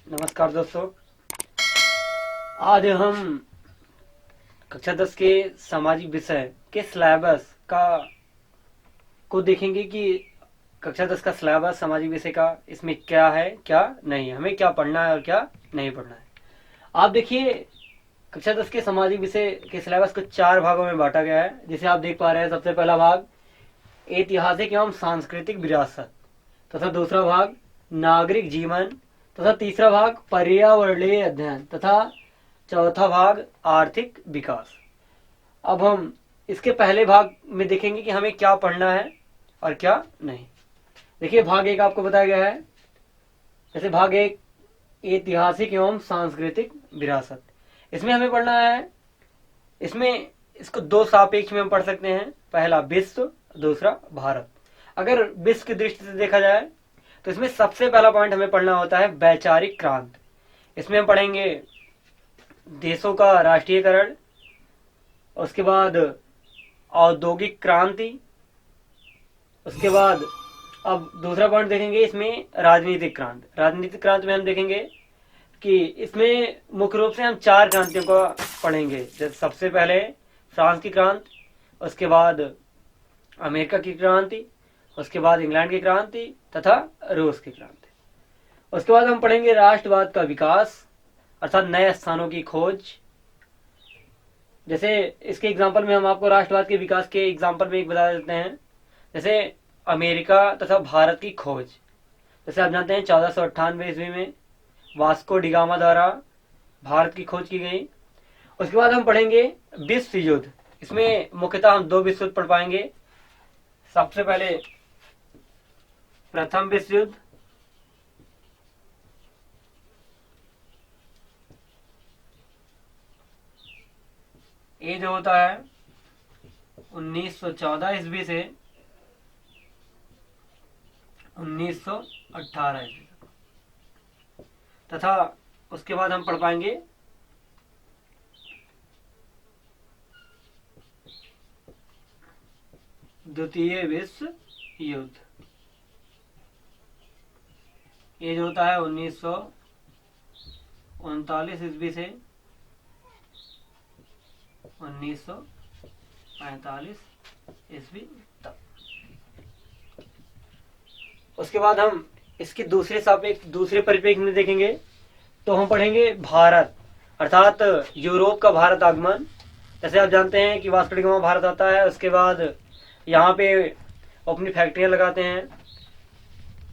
नमस्कार दोस्तों। आज हम कक्षा 10 के सामाजिक विषय के सिलेबस का को देखेंगे कि कक्षा 10 का सिलेबस सामाजिक विषय का इसमें क्या है, क्या नहीं, हमें क्या पढ़ना है और क्या नहीं पढ़ना है। आप देखिए, कक्षा 10 के सामाजिक विषय के सिलेबस को 4 भागों में बांटा गया है। जिसे आप देख पा रहे हैं, सबसे पहला भाग ऐतिहासिक एवं सांस्कृतिक विरासत, तथा दूसरा भाग नागरिक जीवन, तथा तीसरा भाग पर्यावरणीय अध्ययन, तथा चौथा भाग आर्थिक विकास। अब हम इसके पहले भाग में देखेंगे कि हमें क्या पढ़ना है और क्या नहीं। देखिए, भाग एक आपको बताया गया है। जैसे भाग एक ऐतिहासिक एवं सांस्कृतिक विरासत, इसमें हमें पढ़ना है, इसमें इसको दो सापेक्ष में हम पढ़ सकते हैं। पहला विश्व, दूसरा भारत। अगर विश्व की दृष्टि से देखा जाए तो इसमें सबसे पहला पॉइंट हमें पढ़ना होता है वैचारिक क्रांति। इसमें हम पढ़ेंगे देशों का राष्ट्रीयकरण, उसके बाद औद्योगिक क्रांति, उसके बाद अब दूसरा पॉइंट देखेंगे इसमें राजनीतिक क्रांति। राजनीतिक क्रांति में हम देखेंगे कि इसमें मुख्य रूप से हम 4 क्रांतियों को पढ़ेंगे। जैसे सबसे पहले फ्रांस की क्रांति, उसके बाद अमेरिका की क्रांति, उसके बाद इंग्लैंड की क्रांति तथा रूस की क्रांति। उसके बाद हम पढ़ेंगे राष्ट्रवाद का विकास, अर्थात नए स्थानों की खोज। जैसे इसके एग्जाम्पल में हम आपको राष्ट्रवाद के विकास के एग्जाम्पल में एक बता देते हैं। जैसे अमेरिका तथा भारत की खोज, जैसे आप जानते हैं 1498 ईस्वी में वास्को डिगामा द्वारा भारत की खोज की गई। उसके बाद हम पढ़ेंगे विश्व युद्ध। इसमें मुख्यतः हम 2 विश्व युद्ध पढ़ पाएंगे। सबसे पहले प्रथम विश्व युद्ध, ये जो होता है 1914 ईस्वी से 1918 ईस्वी तथा उसके बाद हम पढ़ पाएंगे द्वितीय विश्व युद्ध। ये जो होता है 1939 ईस्वी से 1945 ईस्वी तक। उसके बाद हम इसके दूसरे परिप्रेक्ष्य में देखेंगे तो हम पढ़ेंगे भारत, अर्थात यूरोप का भारत आगमन। जैसे आप जानते हैं कि वास्को डी गामा भारत आता है, उसके बाद यहाँ पे अपनी फैक्ट्रियां लगाते हैं।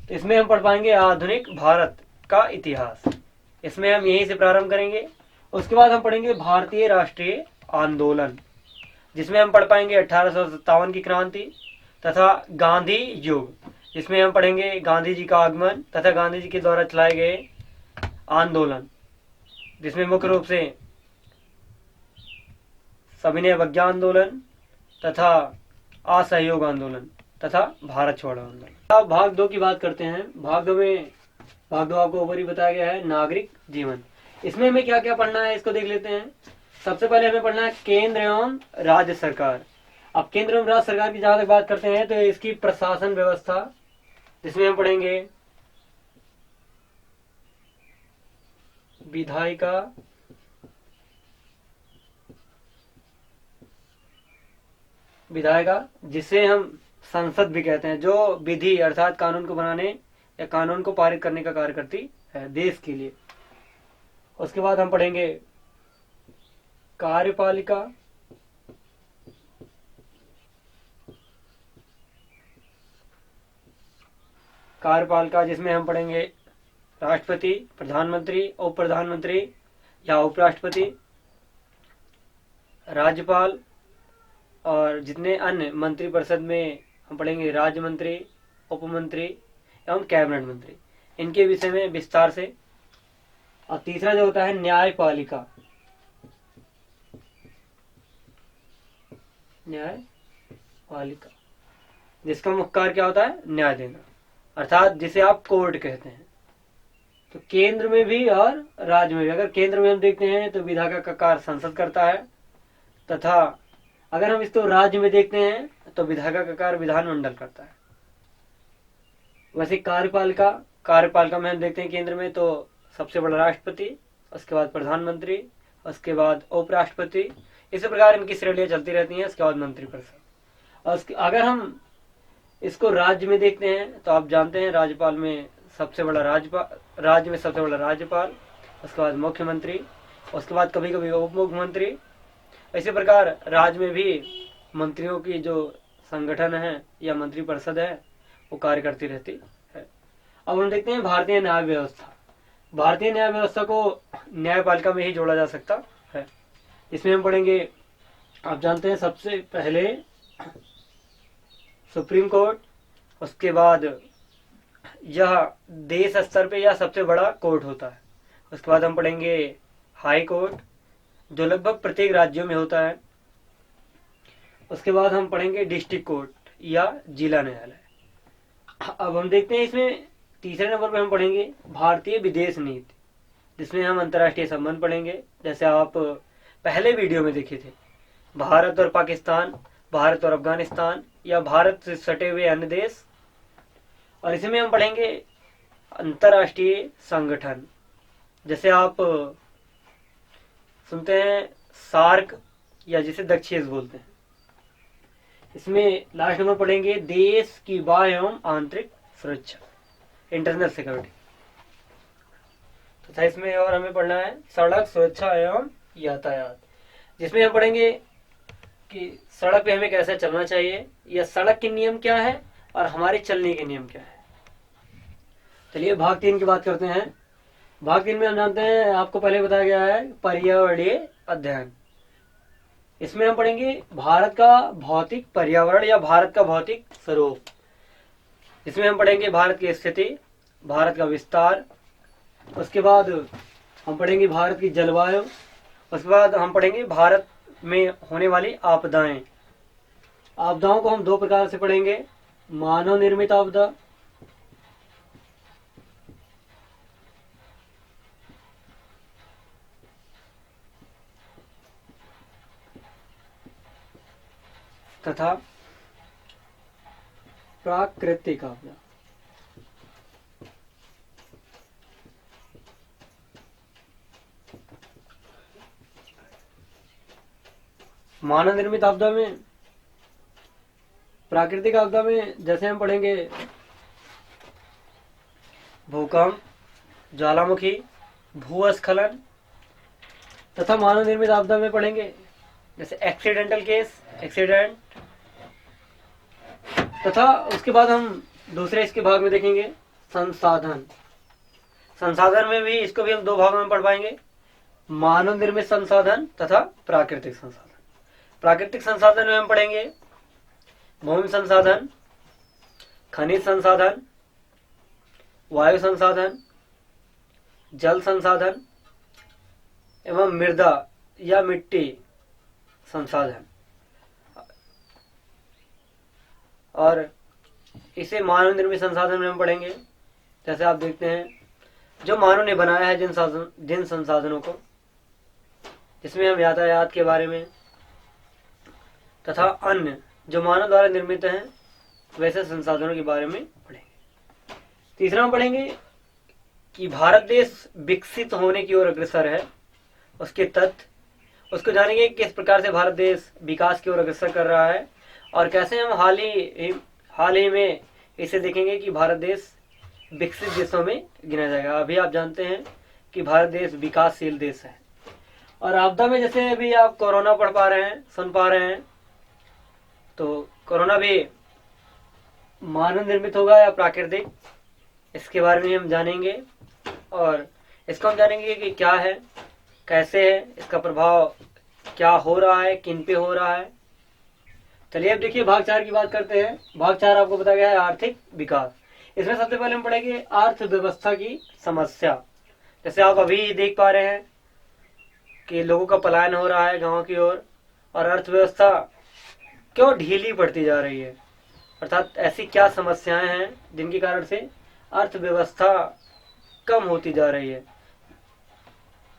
तो इसमें हम पढ़ पाएंगे आधुनिक भारत का इतिहास। इसमें हम यहीं से प्रारंभ करेंगे। उसके बाद हम पढ़ेंगे भारतीय राष्ट्रीय आंदोलन, जिसमें हम पढ़ पाएंगे 1857 की क्रांति तथा गांधी युग, जिसमें हम पढ़ेंगे गांधी जी का आगमन तथा गांधी जी के द्वारा चलाए गए आंदोलन, जिसमें मुख्य रूप से सविनय अवज्ञा आंदोलन तथा असहयोग आंदोलन तथा भारत छोड़ो आंदोलन। अब भाग 2 की बात करते हैं। भाग 2 आपको ऊपर ही बताया गया है, नागरिक जीवन। इसमें हमें क्या क्या पढ़ना है इसको देख लेते हैं। सबसे पहले हमें पढ़ना है केंद्र एवं राज्य सरकार। अब केंद्र एवं राज्य सरकार की जहां तक बात करते हैं तो इसकी प्रशासन व्यवस्था, जिसमें हम पढ़ेंगे विधायिका, जिसे हम संसद भी कहते हैं, जो विधि अर्थात कानून को बनाने या कानून को पारित करने का कार्य करती है देश के लिए। उसके बाद हम पढ़ेंगे कार्यपालिका, जिसमें हम पढ़ेंगे राष्ट्रपति, प्रधानमंत्री, उप प्रधानमंत्री या उपराष्ट्रपति, राज्यपाल और जितने अन्य मंत्री परिषद में हम पढ़ेंगे राज्य मंत्री, उपमंत्री एवं कैबिनेट मंत्री, इनके विषय में विस्तार से। और तीसरा जो होता है न्यायपालिका, जिसका मुख्य कार्य क्या होता है, न्याय देना, अर्थात जिसे आप कोर्ट कहते हैं। तो केंद्र में भी और राज्य में भी, अगर केंद्र में हम देखते हैं तो विधायिका का कार्य संसद करता है, तथा अगर हम इसको राज्य में देखते हैं तो विधायिका का कार्य विधानमंडल करता है। वैसे कार्यपालिका में हम देखते हैं केंद्र में तो सबसे बड़ा राष्ट्रपति, उसके बाद प्रधानमंत्री, उसके बाद उपराष्ट्रपति, इसी प्रकार इनकी श्रेणियां चलती रहती हैं। उसके बाद मंत्रिपरिषद। और अगर हम इसको राज्य में देखते हैं तो आप जानते हैं राज्यपाल में सबसे बड़ा राज्य में सबसे बड़ा राज्यपाल, उसके बाद मुख्यमंत्री, उसके बाद कभी कभी उप मुख्यमंत्री। इसी प्रकार राज्य में भी मंत्रियों की जो संगठन है या मंत्रिपरिषद है वो कार्य करती रहती है। अब हम देखते हैं भारतीय न्याय व्यवस्था। भारतीय न्याय व्यवस्था को न्यायपालिका में ही जोड़ा जा सकता है। इसमें हम पढ़ेंगे, आप जानते हैं सबसे पहले सुप्रीम कोर्ट, उसके बाद यह देश स्तर पे यह सबसे बड़ा कोर्ट होता है। उसके बाद हम पढ़ेंगे हाई कोर्ट, जो लगभग प्रत्येक राज्यों में होता है। उसके बाद हम पढ़ेंगे डिस्ट्रिक्ट कोर्ट या जिला न्यायालय। अब हम देखते हैं इसमें तीसरे नंबर पर हम पढ़ेंगे भारतीय विदेश नीति, जिसमें हम अंतर्राष्ट्रीय संबंध पढ़ेंगे। जैसे आप पहले वीडियो में देखे थे, भारत और पाकिस्तान, भारत और अफगानिस्तान या भारत से सटे हुए अन्य देश। और इसमें हम पढ़ेंगे अंतर्राष्ट्रीय संगठन, जैसे आप सुनते हैं सार्क या जिसे दक्षिण बोलते हैं। इसमें लास्ट नंबर पढ़ेंगे देश की बाह्य एवं आंतरिक सुरक्षा, इंटरनल सिक्योरिटी। तथा इसमें और हमें पढ़ना है सड़क सुरक्षा एवं यातायात, जिसमें हम पढ़ेंगे कि सड़क पे हमें कैसे चलना चाहिए या सड़क के नियम क्या है और हमारे चलने के नियम क्या है। चलिए भाग 3 की बात करते हैं। भाग 3 में हम जानते हैं, आपको पहले बताया गया है पर्यावरणीय अध्ययन। इसमें हम पढ़ेंगे भारत का भौतिक पर्यावरण या भारत का भौतिक स्वरूप। इसमें हम पढ़ेंगे भारत की स्थिति, भारत का विस्तार। उसके बाद हम पढ़ेंगे भारत की जलवायु। उसके बाद हम पढ़ेंगे भारत में होने वाली आपदाएं। आपदाओं को हम 2 प्रकार से पढ़ेंगे, मानव निर्मित आपदा तथा प्राकृतिक आपदा। मानव निर्मित आपदा में, प्राकृतिक आपदा में जैसे हम पढ़ेंगे भूकंप, ज्वालामुखी, भूस्खलन। तथा मानव निर्मित आपदा में पढ़ेंगे जैसे एक्सीडेंटल केस, एक्सीडेंट। तथा उसके बाद हम दूसरे इसके भाग में देखेंगे संसाधन। संसाधन में भी इसको भी हम 2 भागों में पढ़ पाएंगे, मानव निर्मित संसाधन तथा प्राकृतिक संसाधन। प्राकृतिक संसाधन में हम पढ़ेंगे भूमि संसाधन, खनिज संसाधन, वायु संसाधन, जल संसाधन एवं मृदा या मिट्टी संसाधन। और इसे मानव निर्मित संसाधन में हम पढ़ेंगे, जैसे आप देखते हैं जो मानव ने बनाया है जिन संसाधनों को, जिसमें हम यातायात के बारे में तथा अन्य जो मानव द्वारा निर्मित हैं वैसे संसाधनों के बारे में पढ़ेंगे। तीसरा हम पढ़ेंगे कि भारत देश विकसित होने की ओर अग्रसर है, उसके तथ्य, उसको जानेंगे किस प्रकार से भारत देश विकास की ओर अग्रसर कर रहा है और कैसे हम हाल ही में इसे देखेंगे कि भारत देश विकसित देशों में गिना जाएगा। अभी आप जानते हैं कि भारत देश विकासशील देश है। और आपदा में जैसे अभी आप कोरोना पढ़ पा रहे हैं, सुन पा रहे हैं, तो कोरोना भी मानव निर्मित होगा या प्राकृतिक, इसके बारे में हम जानेंगे। और इसको हम जानेंगे कि क्या है, कैसे है, इसका प्रभाव क्या हो रहा है, किन पे हो रहा है। चलिए अब देखिए भाग 4 की बात करते हैं। भाग 4 आपको बताया गया है आर्थिक विकास। इसमें सबसे पहले हम पढ़ेंगे अर्थव्यवस्था की समस्या। जैसे आप अभी देख पा रहे हैं कि लोगों का पलायन हो रहा है गांव की ओर, और अर्थव्यवस्था क्यों ढीली पड़ती जा रही है, अर्थात ऐसी क्या समस्याएं हैं जिनके कारण से अर्थव्यवस्था कम होती जा रही है।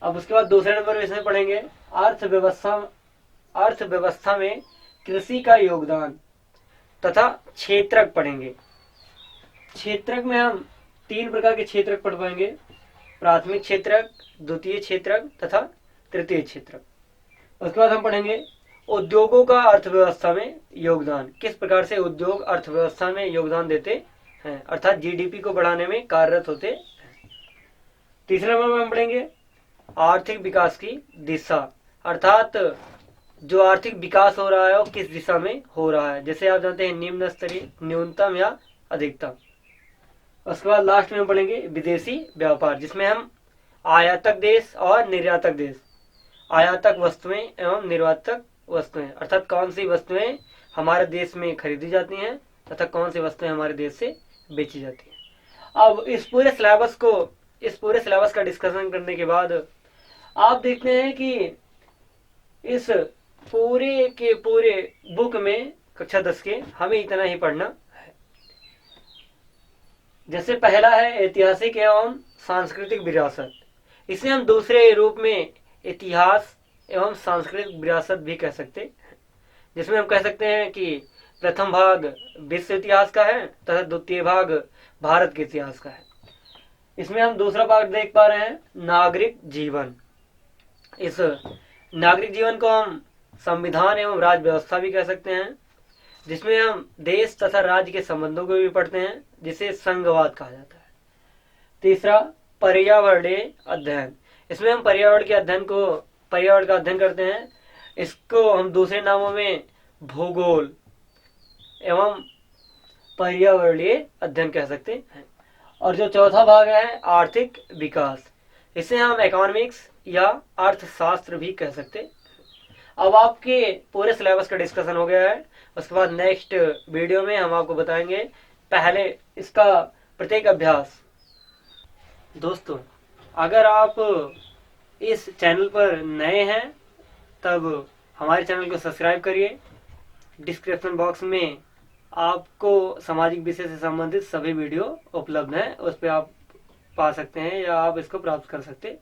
अब उसके बाद दूसरे नंबर में इसमें पढ़ेंगे अर्थव्यवस्था में कृषि का योगदान तथा क्षेत्रक पढ़ेंगे। क्षेत्रक में हम 3 प्रकार के क्षेत्रक पढ़ पाएंगे, प्राथमिक क्षेत्रक, द्वितीय क्षेत्रक तथा तृतीय क्षेत्रक। उसके बाद हम पढ़ेंगे उद्योगों का अर्थव्यवस्था में योगदान। किस प्रकार से उद्योग अर्थव्यवस्था में योगदान देते हैं, अर्थात जीडीपी को बढ़ाने में कार्यरत होते हैं। तीसरे नंबर में हम पढ़ेंगे आर्थिक विकास की दिशा, अर्थात जो आर्थिक विकास हो रहा है वो किस दिशा में हो रहा है। जैसे आप जानते हैं निम्न स्तरीय, न्यूनतम या अधिकतम। उसके बाद लास्ट में हम पढ़ेंगे विदेशी व्यापार, जिसमें हम आयातक देश और निर्यातक देश, आयातक वस्तुएं एवं निर्यातक वस्तुएं, अर्थात कौन सी वस्तुएं हमारे देश में खरीदी जाती हैं तथा कौन सी वस्तुएं हमारे देश से बेची जाती हैं। अब इस पूरे सिलेबस का डिस्कशन करने के बाद आप देखते हैं कि इस पूरे के पूरे बुक में कक्षा 10 के हमें इतना ही पढ़ना है। जैसे पहला है ऐतिहासिक एवं सांस्कृतिक विरासत, इसे हम दूसरे रूप में इतिहास एवं सांस्कृतिक विरासत भी कह सकते हैं, जिसमें हम कह सकते हैं कि प्रथम भाग विश्व इतिहास का है तथा द्वितीय भाग भारत के इतिहास का है। इसमें हम दूसरा भाग देख पा रहे हैं नागरिक जीवन। इस नागरिक जीवन को हम संविधान एवं राज्य व्यवस्था भी कह सकते हैं, जिसमें हम देश तथा राज्य के संबंधों को भी पढ़ते हैं, जिसे संघवाद कहा जाता है। तीसरा पर्यावरणीय अध्ययन, इसमें हम पर्यावरण का अध्ययन करते हैं। इसको हम दूसरे नामों में भूगोल एवं पर्यावरणीय अध्ययन कह सकते हैं। और जो चौथा भाग है आर्थिक विकास, इसे हम इकोनॉमिक्स या अर्थशास्त्र भी कह सकते हैं। अब आपके पूरे सिलेबस का डिस्कशन हो गया है। उसके बाद नेक्स्ट वीडियो में हम आपको बताएंगे पहले इसका प्रत्येक अभ्यास। दोस्तों, अगर आप इस चैनल पर नए हैं तब हमारे चैनल को सब्सक्राइब करिए। डिस्क्रिप्शन बॉक्स में आपको सामाजिक विषय से संबंधित सभी वीडियो उपलब्ध हैं, उस पर आप पा सकते हैं या आप इसको प्राप्त कर सकते हैं।